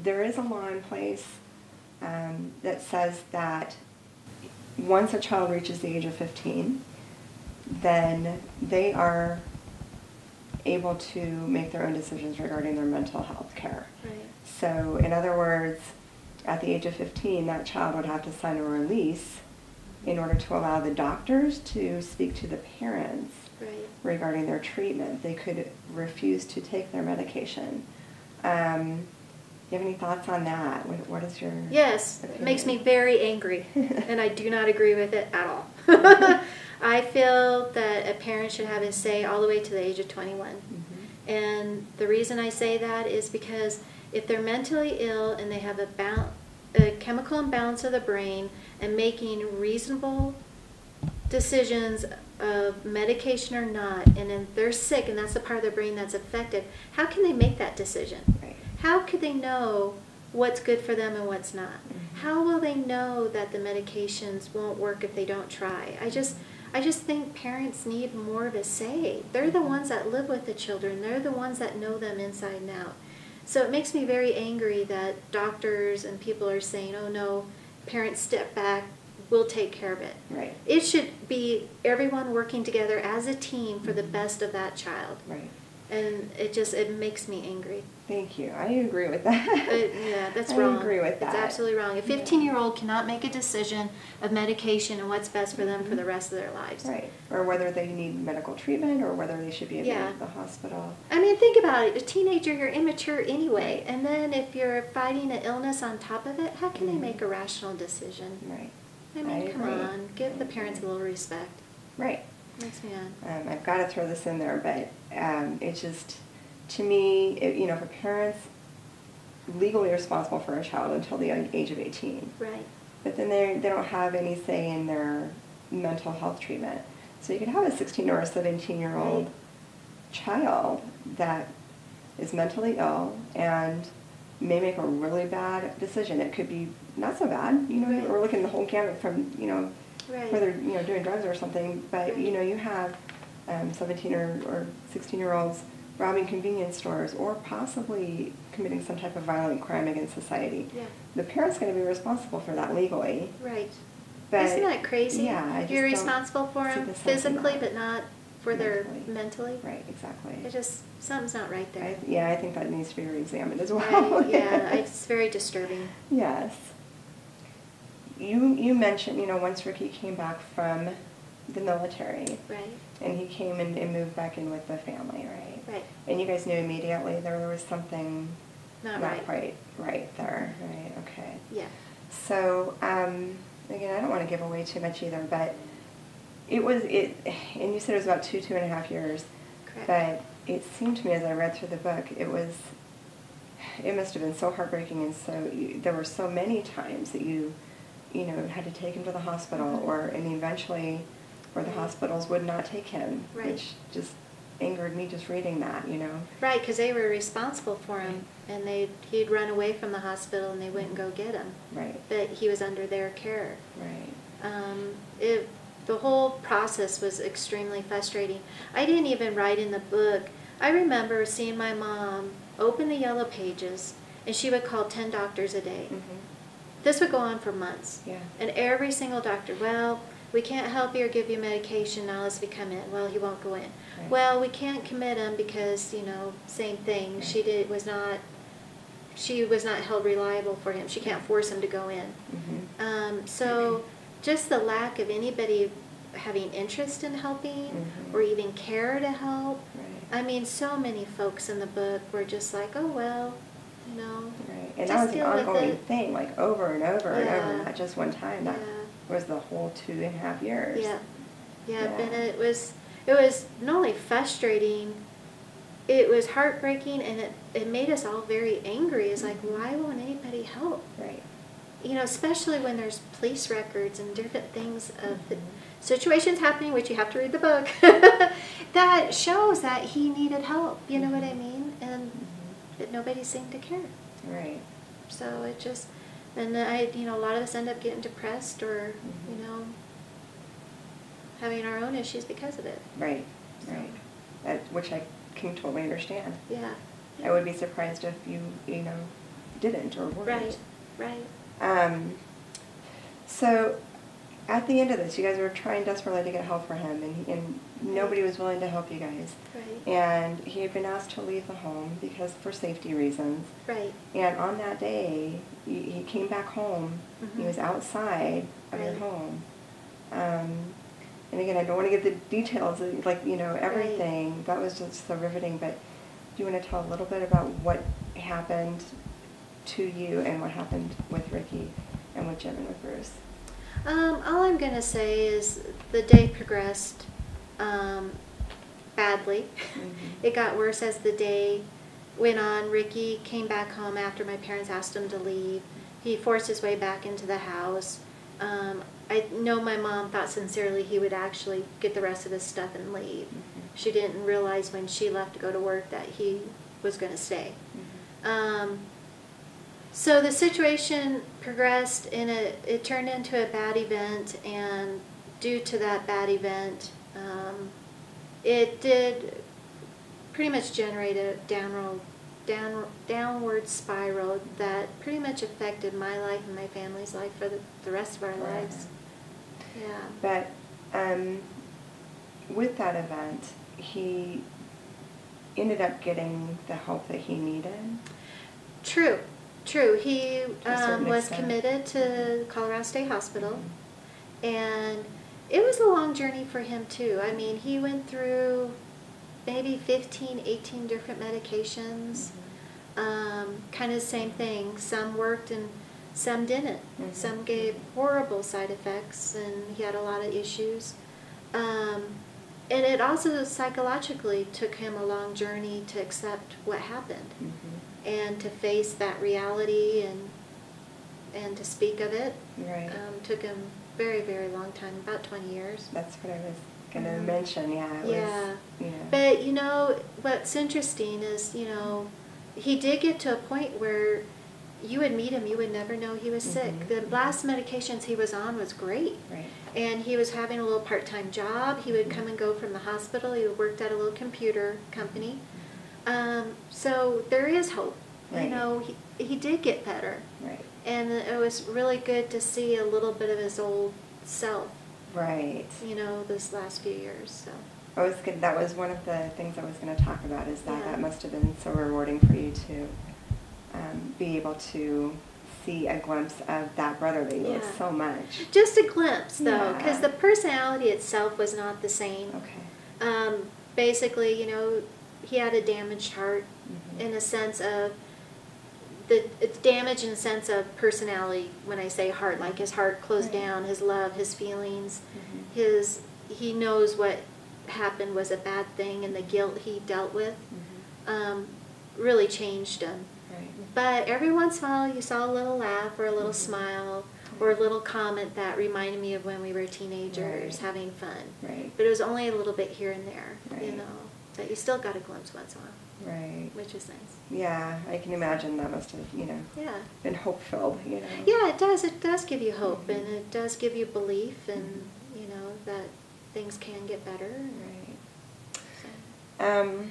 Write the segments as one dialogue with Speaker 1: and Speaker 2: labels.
Speaker 1: there is a law in place that says that once a child reaches the age of 15, then they are able to make their own decisions regarding their mental health care.
Speaker 2: Right.
Speaker 1: So, in other words, at the age of 15, that child would have to sign a release in order to allow the doctors to speak to the parents
Speaker 2: Right.
Speaker 1: regarding their treatment. They could refuse to take their medication. Do you have any thoughts on that? What is your
Speaker 2: Yes,
Speaker 1: opinion?
Speaker 2: it makes me very angry, and I do not agree with it at all. I feel that a parent should have a say all the way to the age of 21.
Speaker 1: Mm-hmm.
Speaker 2: And the reason I say that is because if they're mentally ill and they have a chemical imbalance of the brain and making reasonable decisions of medication or not, and then they're sick and that's the part of their brain that's affected, how can they make that decision?
Speaker 1: Right.
Speaker 2: How could they know what's good for them and what's not?
Speaker 1: Mm-hmm.
Speaker 2: How will they know that the medications won't work if they don't try? I just think parents need more of a say. They're the ones that live with the children. They're the ones that know them inside and out. So it makes me very angry that doctors and people are saying, oh no, parents step back, we'll take care of it.
Speaker 1: Right.
Speaker 2: It should be everyone working together as a team for the best of that child.
Speaker 1: Right.
Speaker 2: And it makes me angry.
Speaker 1: Thank you. I agree with that.
Speaker 2: Yeah, that's wrong.
Speaker 1: I agree with that.
Speaker 2: It's absolutely wrong. A 15-year-old cannot make a decision of medication and what's best for them for the rest of their lives.
Speaker 1: Right. Or whether they need medical treatment or whether they should be admitted
Speaker 2: Yeah.
Speaker 1: to the hospital.
Speaker 2: I mean, think about it. A teenager, you're immature anyway. And then if you're fighting an illness on top of it, how can they make a rational decision?
Speaker 1: Right.
Speaker 2: I mean, come
Speaker 1: agree.
Speaker 2: on. Give the parents a little respect.
Speaker 1: Right.
Speaker 2: Makes me mad.
Speaker 1: I've got to throw this in there, but it's just, to me, for parents, legally responsible for a child until the age of 18.
Speaker 2: Right.
Speaker 1: But then they don't have any say in their mental health treatment. So you could have a 16 or a 17-year-old
Speaker 2: Right.
Speaker 1: child that is mentally ill and may make a really bad decision. It could be not so bad.
Speaker 2: Right.
Speaker 1: We're looking at the whole gamut from,
Speaker 2: Right.
Speaker 1: whether doing drugs or something, but
Speaker 2: Right.
Speaker 1: you have 17 or 16-year-olds robbing convenience stores or possibly committing some type of violent crime against society.
Speaker 2: Yeah.
Speaker 1: The parent's going to be responsible for that legally.
Speaker 2: Right.
Speaker 1: But
Speaker 2: Isn't that crazy?
Speaker 1: Yeah, I just
Speaker 2: You're
Speaker 1: don't
Speaker 2: responsible for
Speaker 1: see
Speaker 2: them
Speaker 1: the sense in
Speaker 2: physically,
Speaker 1: that.
Speaker 2: but not for their
Speaker 1: Mentally.
Speaker 2: mentally.
Speaker 1: Right, exactly.
Speaker 2: Something's not right there.
Speaker 1: I think that needs to be reexamined as well.
Speaker 2: Right, yeah, it's very disturbing.
Speaker 1: Yes. You mentioned, once Ricky came back from the military,
Speaker 2: Right.
Speaker 1: and he came and moved back in with the family, right?
Speaker 2: Right.
Speaker 1: And you guys knew immediately there was something
Speaker 2: Not
Speaker 1: not
Speaker 2: right.
Speaker 1: quite right there, right? Okay.
Speaker 2: Yeah.
Speaker 1: So, again, I don't want to give away too much either, but and you said it was about 2.5 years.
Speaker 2: Correct.
Speaker 1: But it seemed to me as I read through the book, it must have been so heartbreaking, and there were so many times that you had to take him to the hospital, and eventually, where the hospitals would not take him,
Speaker 2: Right.
Speaker 1: which just angered me just reading that,
Speaker 2: Right, because they were responsible for him, and he'd run away from the hospital, and they wouldn't go get him.
Speaker 1: Right.
Speaker 2: But he was under their care.
Speaker 1: Right.
Speaker 2: The whole process was extremely frustrating. I didn't even write in the book. I remember seeing my mom open the yellow pages, and she would call 10 doctors a day.
Speaker 1: Mm-hmm.
Speaker 2: This would go on for months.
Speaker 1: Yeah.
Speaker 2: And every single doctor, well, we can't help you or give you medication now unless we come in. Well, he won't go in.
Speaker 1: Right.
Speaker 2: Well, we can't commit him because, same thing.
Speaker 1: Right.
Speaker 2: She was not held reliable for him. She can't force him to go in.
Speaker 1: Mm-hmm.
Speaker 2: So just the lack of anybody having interest in helping or even care to help.
Speaker 1: Right.
Speaker 2: I mean, so many folks in the book were just like, oh, well,
Speaker 1: Right. And
Speaker 2: just
Speaker 1: that was an
Speaker 2: deal with
Speaker 1: ongoing
Speaker 2: it.
Speaker 1: thing, like over and over and
Speaker 2: Yeah.
Speaker 1: over, not just one time. That
Speaker 2: Yeah.
Speaker 1: was the whole 2.5 years.
Speaker 2: Yeah. Yeah,
Speaker 1: Yeah.
Speaker 2: and it was not only frustrating, it was heartbreaking, and it made us all very angry. It's like, why won't anybody help?
Speaker 1: Right.
Speaker 2: Especially when there's police records and different things of the situations happening, which you have to read the book, that shows that he needed help, you know what I mean? And that nobody seemed to care.
Speaker 1: Right.
Speaker 2: So it just, and a lot of us end up getting depressed or, having our own issues because of it.
Speaker 1: Right. Right. Which I can totally understand.
Speaker 2: Yeah.
Speaker 1: I would be surprised if you didn't or weren't.
Speaker 2: Right.
Speaker 1: So at the end of this, you guys were trying desperately to get help for him, and nobody was willing to help you guys.
Speaker 2: Right.
Speaker 1: And he had been asked to leave the home because for safety reasons.
Speaker 2: Right.
Speaker 1: And on that day, he came back home.
Speaker 2: Mm-hmm.
Speaker 1: He was outside of your
Speaker 2: Right.
Speaker 1: home. And again, I don't want to get the details, of, like, everything.
Speaker 2: Right.
Speaker 1: That was just so riveting. But do you want to tell a little bit about what happened to you and what happened with Ricky and with Jim and with Bruce?
Speaker 2: All I'm going to say is the day progressed badly.
Speaker 1: Mm-hmm.
Speaker 2: It got worse as the day went on. Ricky came back home after my parents asked him to leave. He forced his way back into the house. I know my mom thought sincerely he would actually get the rest of his stuff and leave.
Speaker 1: Mm-hmm.
Speaker 2: She didn't realize when she left to go to work that he was going to stay.
Speaker 1: Mm-hmm.
Speaker 2: So the situation progressed and it turned into a bad event, and due to that bad event, it did pretty much generate a downward spiral that pretty much affected my life and my family's life for the rest of our lives. Yeah.
Speaker 1: But with that event, he ended up getting the help that he needed.
Speaker 2: True. He was
Speaker 1: extent.
Speaker 2: committed to Colorado State Hospital, and it was a long journey for him too. I mean, he went through maybe 15, 18 different medications. Kind of the same thing. Some worked and some didn't.
Speaker 1: Mm-hmm.
Speaker 2: Some gave horrible side effects, and he had a lot of issues. And it also psychologically took him a long journey to accept what happened.
Speaker 1: Mm-hmm.
Speaker 2: And to face that reality and to speak of it.
Speaker 1: Right.
Speaker 2: Took him very, very long time, about 20 years.
Speaker 1: That's what I was going to mention. Yeah.
Speaker 2: But what's interesting is he did get to a point where you would meet him, you would never know he was sick. The last medications he was on was great.
Speaker 1: Right.
Speaker 2: And he was having a little part-time job. He would come and go from the hospital. He worked at a little computer company. So there is hope.
Speaker 1: Right.
Speaker 2: He did get better.
Speaker 1: Right.
Speaker 2: And it was really good to see a little bit of his old self.
Speaker 1: Right.
Speaker 2: This last few years. So.
Speaker 1: That was one of the things I was going to talk about, is that
Speaker 2: Yeah.
Speaker 1: that must have been so rewarding for you to be able to see a glimpse of that brother that you love so much.
Speaker 2: Just a glimpse, though,
Speaker 1: Yeah.
Speaker 2: because the personality itself was not the same.
Speaker 1: Okay.
Speaker 2: Basically, he had a damaged heart in a sense of it's damage in the sense of personality. When I say heart, like his heart closed down, his love, his feelings, he knows what happened was a bad thing, and the guilt he dealt with really changed him.
Speaker 1: Right.
Speaker 2: But every once in a while you saw a little laugh or a little smile or a little comment that reminded me of when we were teenagers having fun.
Speaker 1: Right.
Speaker 2: But it was only a little bit here and there,
Speaker 1: Right.
Speaker 2: But you still got a glimpse once in a while.
Speaker 1: Right.
Speaker 2: Which is nice.
Speaker 1: Yeah, I can imagine that must have, been hope-filled,
Speaker 2: Yeah, it does. It does give you hope, and it does give you belief, and, that things can get better.
Speaker 1: Right.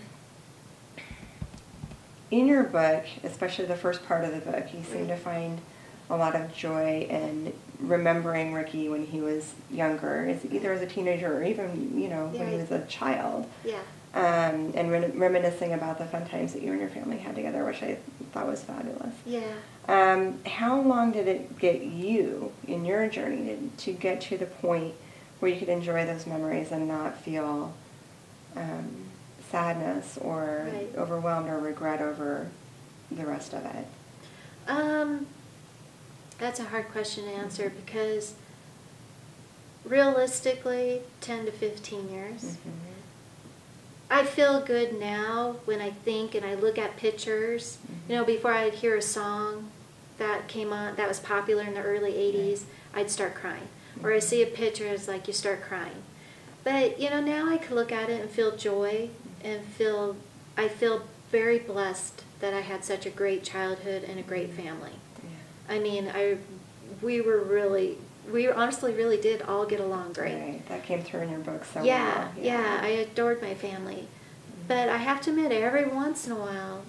Speaker 1: In your book, especially the first part of the book, you seem to find a lot of joy in remembering Ricky when he was younger, either as a teenager or even, when he was a child.
Speaker 2: Yeah.
Speaker 1: And reminiscing about the fun times that you and your family had together, which I thought was fabulous.
Speaker 2: Yeah.
Speaker 1: How long did it get you in your journey to get to the point where you could enjoy those memories and not feel sadness or overwhelmed or regret over the rest of it?
Speaker 2: That's a hard question to answer because realistically, 10 to 15 years. I feel good now when I think and I look at pictures. Before I'd hear a song that came on, that was popular in the early 80s, I'd start crying. Or I see a picture, it's like you start crying. But, now I can look at it and feel joy and I feel very blessed that I had such a great childhood and a great family. Yeah. I mean, we honestly really did all get along great.
Speaker 1: Right. That came through in your book so well.
Speaker 2: Yeah, I adored my family. But I have to admit, every once in a while,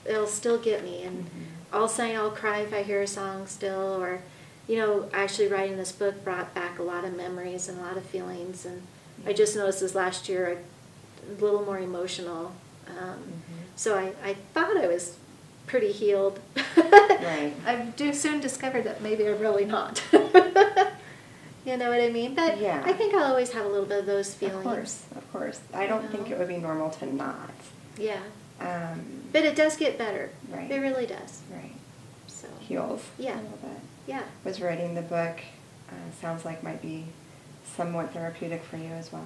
Speaker 2: it'll still get me. And all of a sudden I'll cry if I hear a song still, or, you know, actually writing this book brought back a lot of memories and a lot of feelings. And I just noticed this last year a little more emotional. So I thought I was pretty healed.
Speaker 1: Right.
Speaker 2: I've soon discovered that maybe I'm really not. You know what I mean? But
Speaker 1: Yeah.
Speaker 2: I think I'll always have a little bit of those feelings.
Speaker 1: Of course. I don't think it would be normal to not.
Speaker 2: Yeah. But it does get better.
Speaker 1: Right.
Speaker 2: It really does.
Speaker 1: Right.
Speaker 2: So.
Speaker 1: Heals
Speaker 2: Yeah.
Speaker 1: a little bit.
Speaker 2: Yeah.
Speaker 1: Was writing the book, sounds like might be somewhat therapeutic for you as well.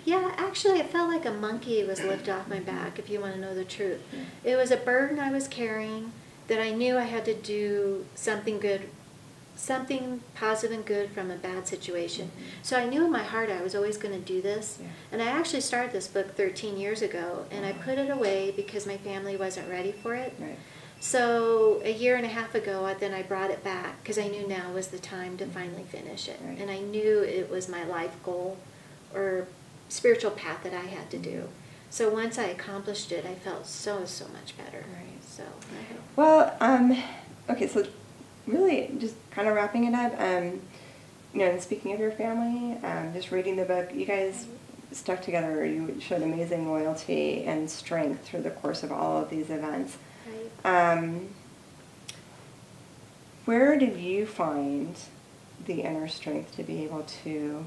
Speaker 2: Yeah, actually it felt like a monkey was lifted off my back, if you want to know the truth.
Speaker 1: Yeah.
Speaker 2: It was a burden I was carrying that I knew I had to do something good, something positive and good from a bad situation. So I knew in my heart I was always going to do this.
Speaker 1: Yeah.
Speaker 2: And I actually started this book 13 years ago, and I put it away because my family wasn't ready for it.
Speaker 1: Right.
Speaker 2: So a year and a half ago, then I brought it back because I knew now was the time to finally finish it.
Speaker 1: Right.
Speaker 2: And I knew it was my life goal or spiritual path that I had to do. So once I accomplished it, I felt so much better.
Speaker 1: Right.
Speaker 2: So
Speaker 1: well, okay, so really just kind of wrapping it up, you know, and speaking of your family, just reading the book, you guys stuck together. You showed amazing loyalty and strength through the course of all of these events. Where did you find the inner strength to be able to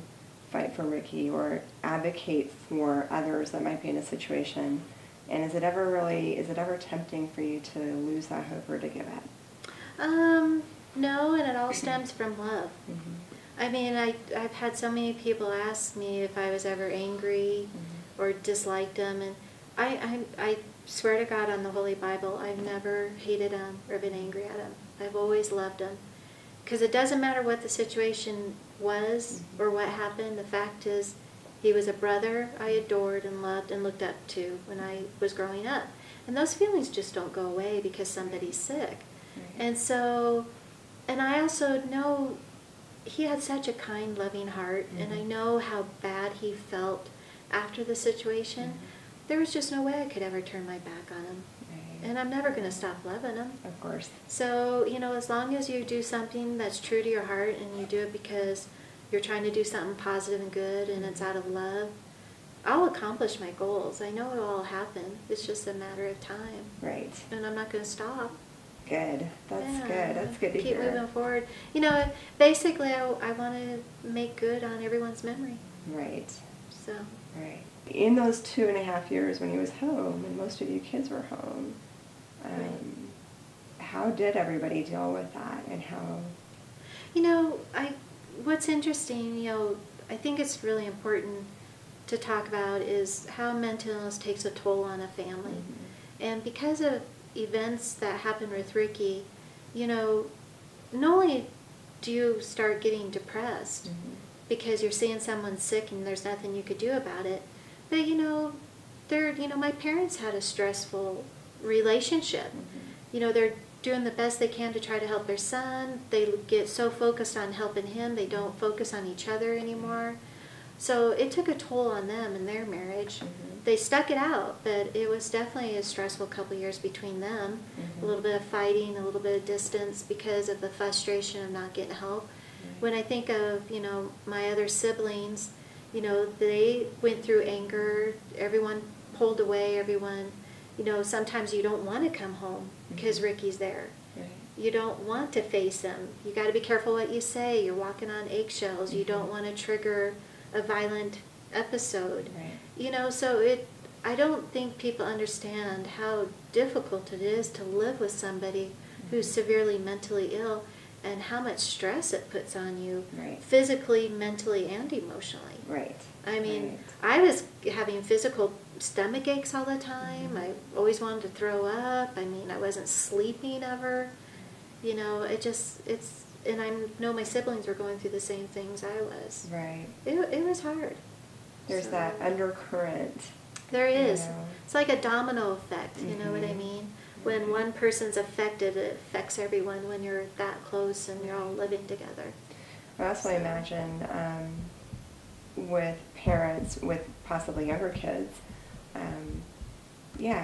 Speaker 1: fight for Ricky or advocate for others that might be in a situation? And is it ever tempting for you to lose that hope or to give up?
Speaker 2: No, and it all stems from love. I mean, I've had so many people ask me if I was ever angry or disliked them, and I swear to God on the Holy Bible, I've never hated him or been angry at him. I've always loved him. Because it doesn't matter what the situation was or what happened. The fact is, he was a brother I adored and loved and looked up to when I was growing up. And those feelings just don't go away because somebody's sick. And so, and I also know he had such a kind, loving heart, and I know how bad he felt after the situation. There was just no way I could ever turn my back on him. And I'm never going to stop loving him.
Speaker 1: Of course.
Speaker 2: So, you know, as long as you do something that's true to your heart and you do it because you're trying to do something positive and good and it's out of love, I'll accomplish my goals. I know it'll all happen. It's just a matter of time.
Speaker 1: Right.
Speaker 2: And I'm not going to stop.
Speaker 1: Good. That's good. That's good to hear.
Speaker 2: Keep moving forward. You know, basically I want to make good on everyone's memory.
Speaker 1: Right.
Speaker 2: So.
Speaker 1: Right. In those 2.5 years when he was home and most of you kids were home, how did everybody deal with that, and how?
Speaker 2: You know, what's interesting, you know, I think it's really important to talk about is how mental illness takes a toll on a family. And because of events that happened with Ricky, you know, not only do you start getting depressed because you're seeing someone sick and there's nothing you could do about it, but you know, my parents had a stressful relationship. You know, they're doing the best they can to try to help their son. They get so focused on helping him, they don't focus on each other anymore. So it took a toll on them and their marriage. They stuck it out, but it was definitely a stressful couple years between them. A little bit of fighting, a little bit of distance because of the frustration of not getting help. When I think of, you know, my other siblings, you know, they went through anger, everyone pulled away, everyone, you know, sometimes you don't want to come home because Ricky's there. You don't want to face him. You got to be careful what you say. You're walking on eggshells. You don't want to trigger a violent episode. You know, so I don't think people understand how difficult it is to live with somebody who's severely mentally ill and how much stress it puts on you physically, mentally, and emotionally. I mean, I was having physical stomach aches all the time. I always wanted to throw up. I mean, I wasn't sleeping ever. You know, and I know my siblings were going through the same things I was. It was hard.
Speaker 1: There's that undercurrent.
Speaker 2: There is.
Speaker 1: You know.
Speaker 2: It's like a domino effect, you know what I mean? When one person's affected, it affects everyone when you're that close and you're all living together.
Speaker 1: I also imagine with parents with possibly younger kids, Yeah,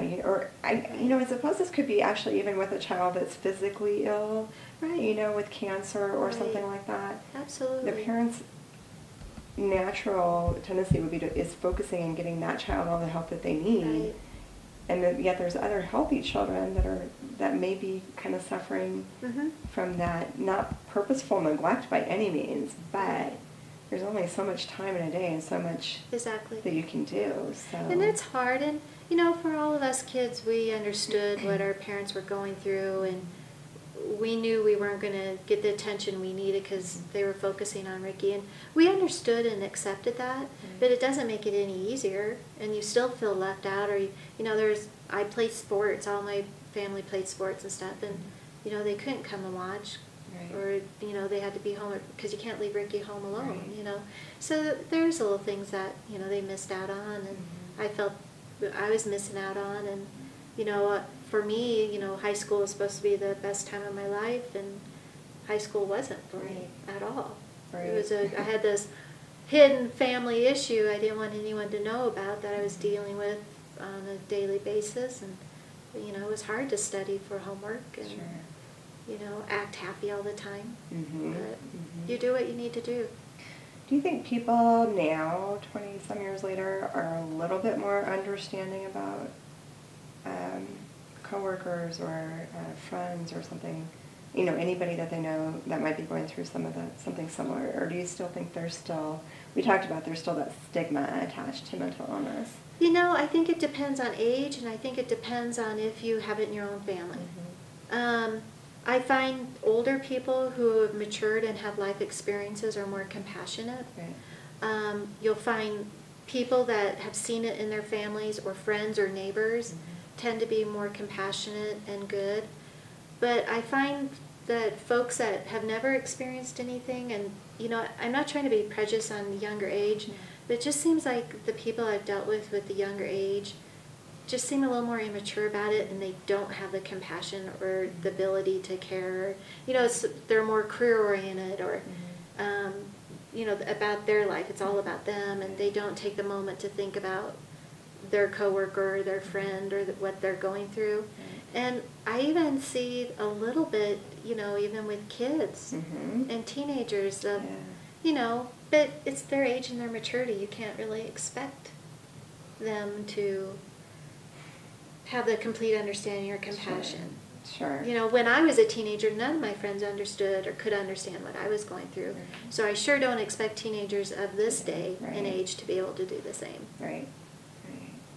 Speaker 1: I suppose this could be actually even with a child that's physically ill,
Speaker 2: Right.
Speaker 1: with cancer or
Speaker 2: Right.
Speaker 1: something like that.
Speaker 2: Absolutely.
Speaker 1: The parents' natural tendency would be is focusing on getting that child all the help that they need,
Speaker 2: Right.
Speaker 1: and yet there's other healthy children that may be kind of suffering
Speaker 2: Mm-hmm.
Speaker 1: from that, not purposeful neglect by any means, but there's only so much time in a day and so much
Speaker 2: Exactly.
Speaker 1: that you can do. So.
Speaker 2: And it's hard, and for all of us kids, we understood what our parents were going through, and we knew we weren't going to get the attention we needed because they were focusing on Ricky, and we understood and accepted that. But it doesn't make it any easier, and you still feel left out. Or I played sports, all my family played sports and stuff, and they couldn't come and watch.
Speaker 1: Right.
Speaker 2: Or they had to be home because you can't leave Ricky home alone.
Speaker 1: Right.
Speaker 2: So there's little things that they missed out on, and I felt I was missing out on. And for me, high school was supposed to be the best time of my life, and high school wasn't for me at all.
Speaker 1: Right.
Speaker 2: It was I had this hidden family issue I didn't want anyone to know about that I was dealing with on a daily basis, and it was hard to study for homework and.
Speaker 1: Sure.
Speaker 2: Act happy all the time.
Speaker 1: Mm-hmm.
Speaker 2: But you do what you need to do.
Speaker 1: Do you think people now, 20-some years later, are a little bit more understanding about coworkers or friends or something? Anybody that they know that might be going through something similar? Or do you still think there's still that stigma attached to mental illness?
Speaker 2: I think it depends on age, and I think it depends on if you have it in your own family.
Speaker 1: Mm-hmm.
Speaker 2: I find older people who have matured and have life experiences are more compassionate.
Speaker 1: Right.
Speaker 2: You'll find people that have seen it in their families or friends or neighbors tend to be more compassionate and good. But I find that folks that have never experienced anything, and I'm not trying to be prejudiced on the younger age, but it just seems like the people I've dealt with the younger age just seem a little more immature about it, and they don't have the compassion or the ability to care. They're more career oriented, or about their life. It's all about them, and they don't take the moment to think about their coworker or their friend or what they're going through. And I even see a little bit, even with kids and teenagers of, but it's their age and their maturity. You can't really expect them to have the complete understanding or compassion.
Speaker 1: Sure.
Speaker 2: When I was a teenager, none of my friends understood or could understand what I was going through. So I sure don't expect teenagers of this day and age to be able to do the same.
Speaker 1: Right.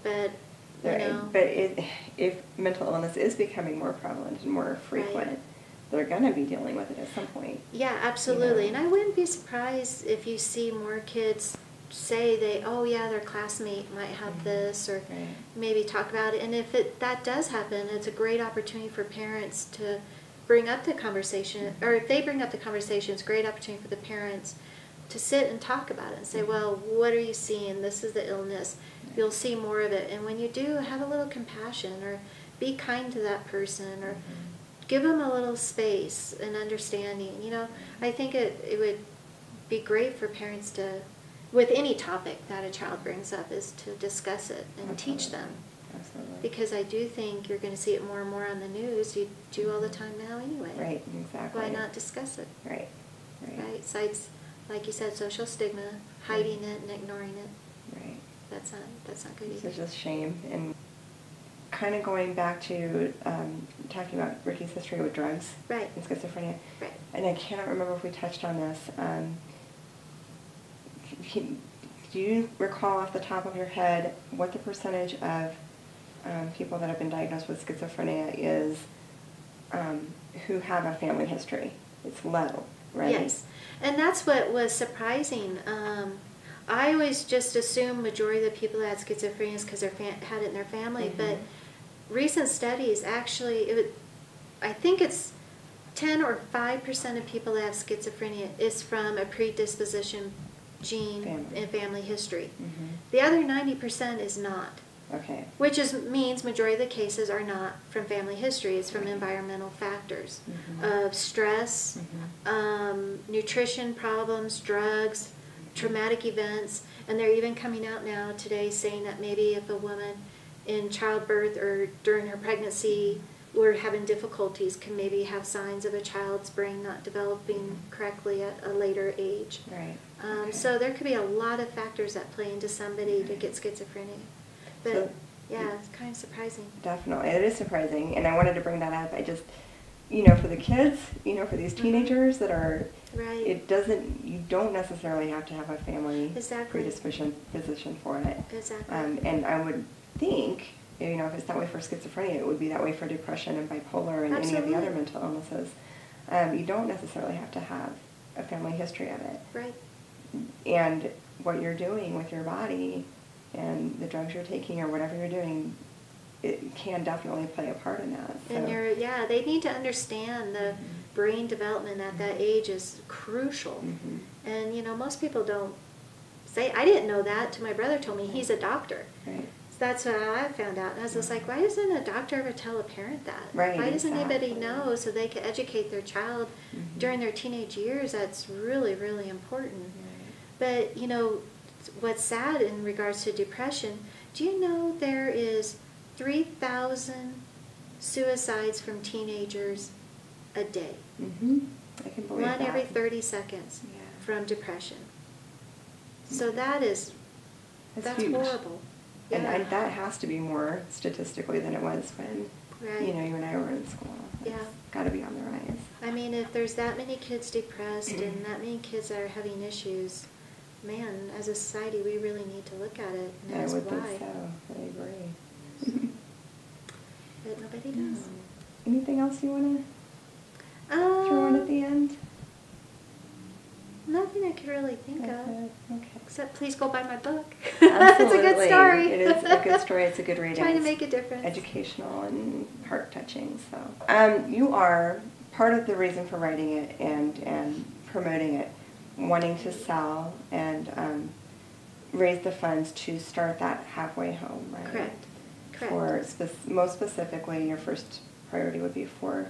Speaker 2: But,
Speaker 1: if mental illness is becoming more prevalent and more frequent, they're going to be dealing with it at some point.
Speaker 2: Yeah, absolutely. And I wouldn't be surprised if you see more kids say their classmate might have this, or maybe talk about it. And if that does happen, it's a great opportunity for parents to bring up the conversation, or if they bring up the conversation, it's a great opportunity for the parents to sit and talk about it and say, well, what are you seeing? This is the illness. You'll see more of it. And when you do, have a little compassion, or be kind to that person, or give them a little space and understanding. I think it would be great for parents to, with any topic that a child brings up, is to discuss it and teach them.
Speaker 1: Absolutely.
Speaker 2: Because I do think you're going to see it more and more on the news. You do all the time now anyway.
Speaker 1: Right, exactly.
Speaker 2: Why not discuss it?
Speaker 1: Right.
Speaker 2: Besides, like you said, social stigma, hiding it and ignoring it.
Speaker 1: Right.
Speaker 2: That's not good either.
Speaker 1: It's just shame. And kind of going back to talking about Ricky's history with drugs and schizophrenia.
Speaker 2: Right.
Speaker 1: And I cannot remember if we touched on this. Do you recall off the top of your head what the percentage of people that have been diagnosed with schizophrenia is who have a family history? It's low, right?
Speaker 2: Yes, and that's what was surprising. I always just assumed majority of the people that had schizophrenia is because they had it in their family, but recent studies actually, I think it's 10 or 5% of people that have schizophrenia is from a predisposition gene in family history. The other 90% is not.
Speaker 1: Okay.
Speaker 2: Which means majority of the cases are not from family history. It's from environmental factors of stress, nutrition problems, drugs, traumatic events, and they're even coming out now today saying that maybe if a woman in childbirth or during her pregnancy or having difficulties can maybe have signs of a child's brain not developing correctly at a later age.
Speaker 1: Right.
Speaker 2: So there could be a lot of factors that play into somebody to get schizophrenia. But
Speaker 1: So,
Speaker 2: yeah, it's kind of surprising.
Speaker 1: Definitely. It is surprising. And I wanted to bring that up. I just, for the kids, for these teenagers that are,
Speaker 2: Right.
Speaker 1: you don't necessarily have to have a family
Speaker 2: Exactly.
Speaker 1: predisposition for it.
Speaker 2: Exactly.
Speaker 1: And I would think, if it's that way for schizophrenia, it would be that way for depression and bipolar and any of the other
Speaker 2: Absolutely.
Speaker 1: mental illnesses. You don't necessarily have to have a family history of it.
Speaker 2: Right.
Speaker 1: And what you're doing with your body and the drugs you're taking or whatever you're doing, it can definitely play a part in that.
Speaker 2: And they need to understand the brain development at that age is crucial. And most people don't say, I didn't know that till my brother told me. He's a doctor.
Speaker 1: Right.
Speaker 2: So that's what I found out. And I was just like, why doesn't a doctor ever tell a parent that?
Speaker 1: Right,
Speaker 2: Why doesn't anybody
Speaker 1: exactly.
Speaker 2: know so they can educate their child during their teenage years? That's really, really important. But, what's sad in regards to depression, do you know there is 3,000 suicides from teenagers a day?
Speaker 1: I can believe
Speaker 2: One
Speaker 1: that.
Speaker 2: every 30 seconds
Speaker 1: Yeah.
Speaker 2: from depression. So that's
Speaker 1: huge.
Speaker 2: horrible. Yeah.
Speaker 1: And that has to be more statistically than it was when,
Speaker 2: Right.
Speaker 1: you and I were in school.
Speaker 2: Yeah.
Speaker 1: Got to be on the rise.
Speaker 2: I mean, if there's that many kids depressed and that many kids that are having issues, man, as a society, we really need to look at it and
Speaker 1: I
Speaker 2: ask
Speaker 1: would
Speaker 2: why.
Speaker 1: think so. I agree.
Speaker 2: But nobody does.
Speaker 1: Anything else you want to throw in at the end?
Speaker 2: Nothing I could really think of.
Speaker 1: Okay.
Speaker 2: Except please go buy my book.
Speaker 1: Absolutely.
Speaker 2: It's a good story.
Speaker 1: It is a good story. It's a good read.
Speaker 2: Trying to
Speaker 1: It's
Speaker 2: make a difference.
Speaker 1: Educational and heart-touching. So, you are part of the reason for writing it and promoting it, wanting to sell and raise the funds to start that halfway home, right?
Speaker 2: Correct.
Speaker 1: For most specifically, your first priority would be for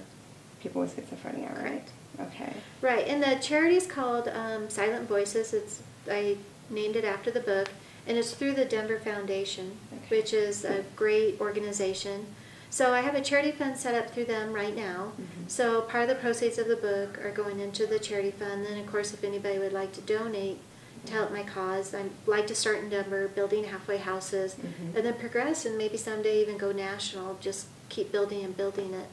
Speaker 1: people with schizophrenia, right?
Speaker 2: Correct.
Speaker 1: Okay.
Speaker 2: Right, and the charity's called Silent Voices. I named it after the book, and it's through the Denver Foundation,
Speaker 1: Okay.
Speaker 2: which is a great organization. So I have a charity fund set up through them right now. So part of the proceeds of the book are going into the charity fund. Then, of course, if anybody would like to donate to help my cause, I'd like to start in Denver, building halfway houses, and then progress and maybe someday even go national, just keep building and building it.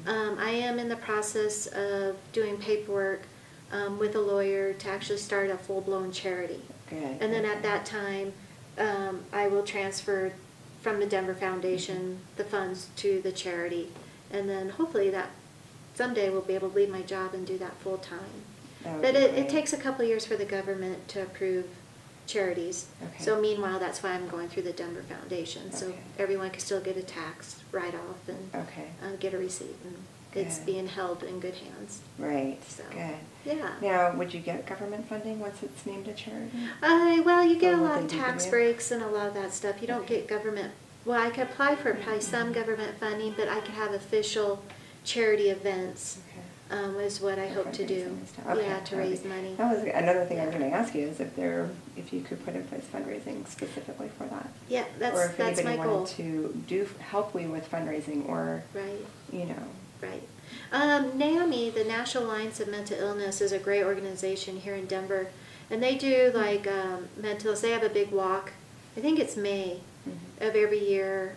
Speaker 2: I am in the process of doing paperwork with a lawyer to actually start a full-blown charity.
Speaker 1: Good.
Speaker 2: And then at that time, I will transfer from the Denver Foundation the funds to the charity. And then hopefully that someday we'll be able to leave my job and do that full-time. But it takes a couple years for the government to approve charities.
Speaker 1: Okay.
Speaker 2: So meanwhile, that's why I'm going through the Denver Foundation. So
Speaker 1: Okay.
Speaker 2: everyone can still get a tax write-off and get a receipt. And it's
Speaker 1: Good.
Speaker 2: being held in good hands.
Speaker 1: Right.
Speaker 2: So,
Speaker 1: Good.
Speaker 2: yeah.
Speaker 1: Now, would you get government funding once it's named a charity?
Speaker 2: Well, you get
Speaker 1: Or
Speaker 2: a
Speaker 1: would
Speaker 2: lot
Speaker 1: they
Speaker 2: of
Speaker 1: give
Speaker 2: tax
Speaker 1: you?
Speaker 2: breaks and a lot of that stuff. You don't
Speaker 1: Okay.
Speaker 2: get government. Well, I could apply for probably some government funding, but I could have official charity events.
Speaker 1: Okay.
Speaker 2: Is what I
Speaker 1: For
Speaker 2: hope to do.
Speaker 1: fundraising and stuff. Okay.
Speaker 2: Yeah, to raise money.
Speaker 1: That was another thing I was going to ask you is if you could put in place fundraising specifically for that.
Speaker 2: Yeah,
Speaker 1: or if
Speaker 2: that's my
Speaker 1: anybody
Speaker 2: goal.
Speaker 1: wanted to help you with fundraising or,
Speaker 2: Right. Right.
Speaker 1: Um,
Speaker 2: NAMI, the National Alliance of Mental Illness, is a great organization here in Denver, and they do like mental. They have a big walk. I think it's May of every year.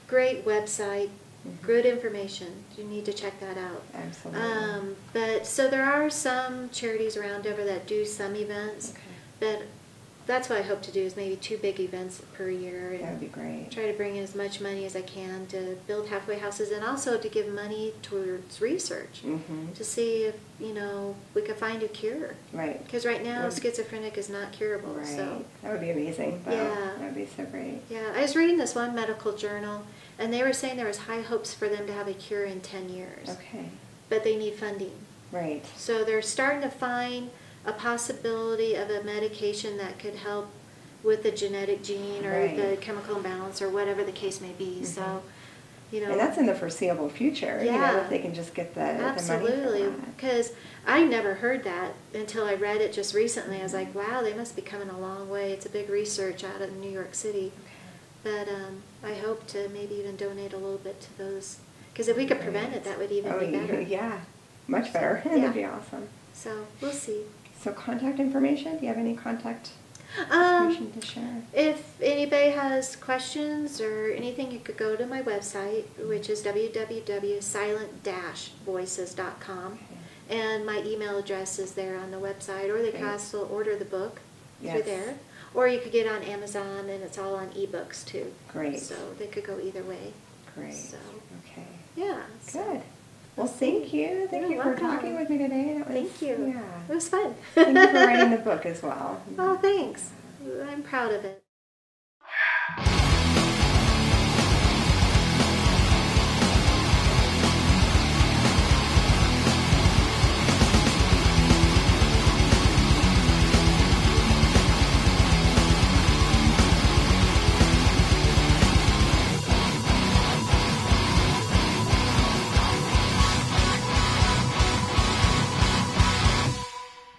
Speaker 2: Great website, good information. You need to check that out.
Speaker 1: Absolutely.
Speaker 2: But so there are some charities around Denver that do some events,
Speaker 1: Okay.
Speaker 2: but that's what I hope to do is maybe 2 big events per year. And
Speaker 1: That would be great.
Speaker 2: try to bring in as much money as I can to build halfway houses and also to give money towards research to see if, we could find a cure.
Speaker 1: Right.
Speaker 2: Because right now,
Speaker 1: Would-
Speaker 2: schizophrenic is not curable.
Speaker 1: Right.
Speaker 2: So,
Speaker 1: That would be amazing. Though.
Speaker 2: Yeah.
Speaker 1: That would be so great.
Speaker 2: yeah, I was reading this one medical journal, and they were saying there was high hopes for them to have a cure in 10 years.
Speaker 1: Okay.
Speaker 2: But they need funding.
Speaker 1: Right.
Speaker 2: So they're starting to find a possibility of a medication that could help with the genetic gene or
Speaker 1: Right.
Speaker 2: the chemical imbalance or whatever the case may be. So,
Speaker 1: And that's in the foreseeable future.
Speaker 2: Yeah.
Speaker 1: If they can just get the money
Speaker 2: absolutely.
Speaker 1: for that.
Speaker 2: Because I never heard that until I read it just recently. I was like, wow, they must be coming a long way. It's a big research out of New York City. But I hope to maybe even donate a little bit to those, because if we could prevent it, that would even be better.
Speaker 1: Yeah, much better.
Speaker 2: Yeah.
Speaker 1: That'd be awesome.
Speaker 2: So we'll see.
Speaker 1: So contact information, do you have any contact information to share?
Speaker 2: If anybody has questions or anything, you could go to my website, which is www.silent-voices.com.
Speaker 1: Okay.
Speaker 2: And my email address is there on the website, or they can
Speaker 1: Great.
Speaker 2: also order the book through
Speaker 1: Yes.
Speaker 2: there. Or you could get it on Amazon, and it's all on ebooks too.
Speaker 1: Great.
Speaker 2: So they could go either way.
Speaker 1: Great.
Speaker 2: So,
Speaker 1: Okay.
Speaker 2: yeah.
Speaker 1: Good. Well, thank you. Thank
Speaker 2: You're
Speaker 1: you for
Speaker 2: welcome.
Speaker 1: talking with me today. That was,
Speaker 2: Thank you.
Speaker 1: Yeah.
Speaker 2: It was fun.
Speaker 1: Thank you for writing the book as well.
Speaker 2: Oh, thanks. I'm proud of it.